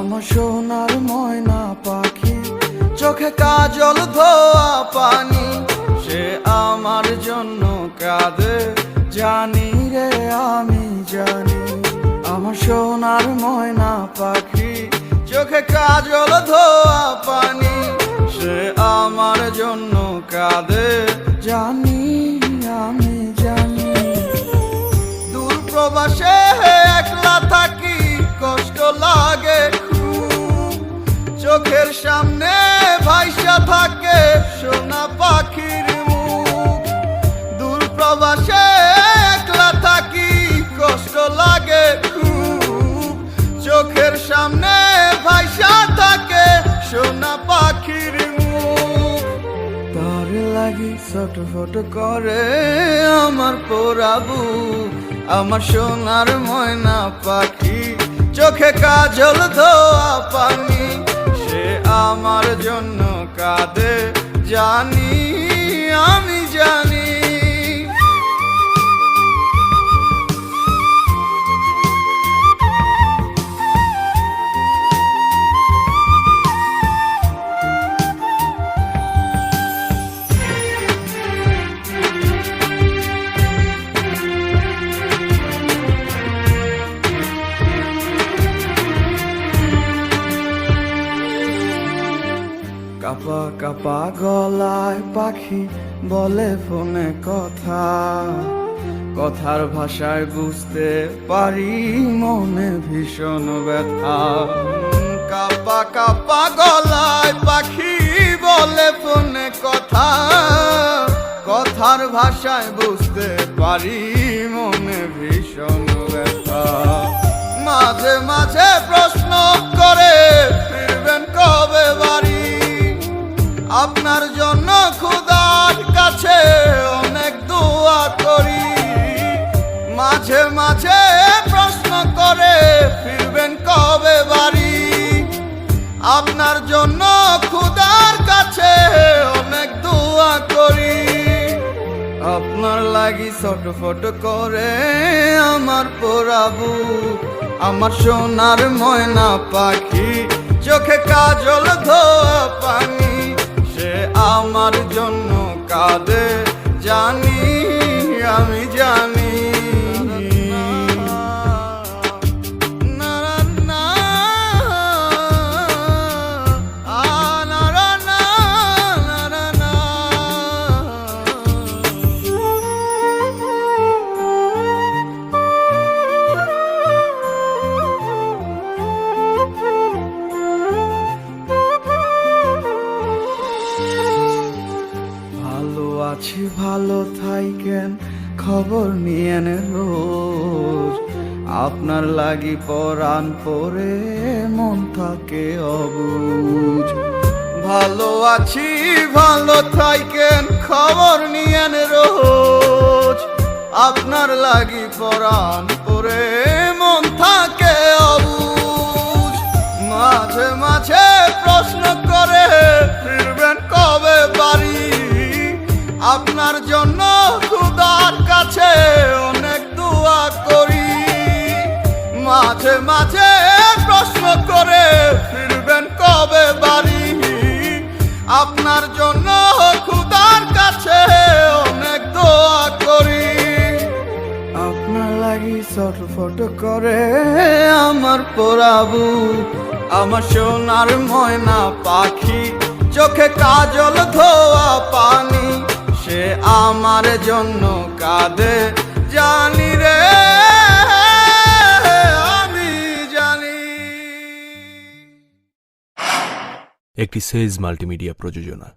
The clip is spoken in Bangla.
আমার সোনার ময়না পাখি, চোখে কাজল ধোয়া পানি, সে আমার জন্য কাঁদে জানি রে আমি জানি। আমার সোনার ময়না পাখি, চোখে কাজল ধোয়া পানি, সে আমার জন্য কাঁদে জানি আমি জানি। দূর প্রবাসে একলা থাকি, কষ্ট লাগে খুব, চোখের সামনে ভাইসা থাকে সোনা পাখির মুখ। দূর প্রবাসে একলা থাকি, কষ্ট লাগে খুব, চোখের সামনে ভাইসা থাকে সোনা পাখির মুখ। তার লাগি ছটফট করে আমার পোড়াবু, আমার সোনার ময়না পাখি, চোখে কাজল ধোয়া পানি, সে আমার জন্য কাঁদে জানি আমি জানি। কাপা কাপা গলায় পাখি বলে ফোনে কথা, কথার ভাষায় বুঝতে পারি মনে ভীষণ ব্যথা। কাপা কাপা গলায় পাখি বলে ফোনে কথা, কথার ভাষায় বুঝতে পারি মনে ভীষণ ব্যথা। মাঝে মাঝে প্রশ্ন করে ফিরবেন কবে বাড়ি, আপনার জন্য খোদার কাছে অনেক দোয়া করি। মাঝে মাঝে প্রশ্ন করে ফিরবেন কবে বাড়ি, আপনার জন্য খোদার কাছে অনেক দোয়া করি। আপনার লাগি ছটফট করে আমার পোড়াবু, আমার সোনার ময়না পাখি, চোখে কাজল ধোয়া পানি, সে আমার জন্য কাঁদে জানি আমি জানি। আছি ভালো থাইকেন, খবর নিয়েন রোজ, আপনার লাগি পরাণ পরে মন থাকে অবুঝ। ভালো আছি ভালো থাইকেন, খবর নিয়েন রোজ, আপনার লাগি পরাণ পরে মন থাকে অবুঝ। মাঝে মাঝে প্রশ্ন করে ফিরবেন কবে বাড়ি, আপনার জন্য খোদার কাছে অনেক দোয়া করি। মাঝে মাঝে প্রশ্ন করে ফিরবেন কবে বাড়ি, আপনার জন্য খোদার কাছে অনেক দোয়া করি। আপনার লাগি ছটফট করে আমার পোড়াবু, আমার সোনার ময়না পাখি, চোখে কাজল ধোয়া পানি, সে আমার জন্য কাঁদে জানি রে আমি জানি। একটি সেজ মাল্টিমিডিয়া প্রযোজনা।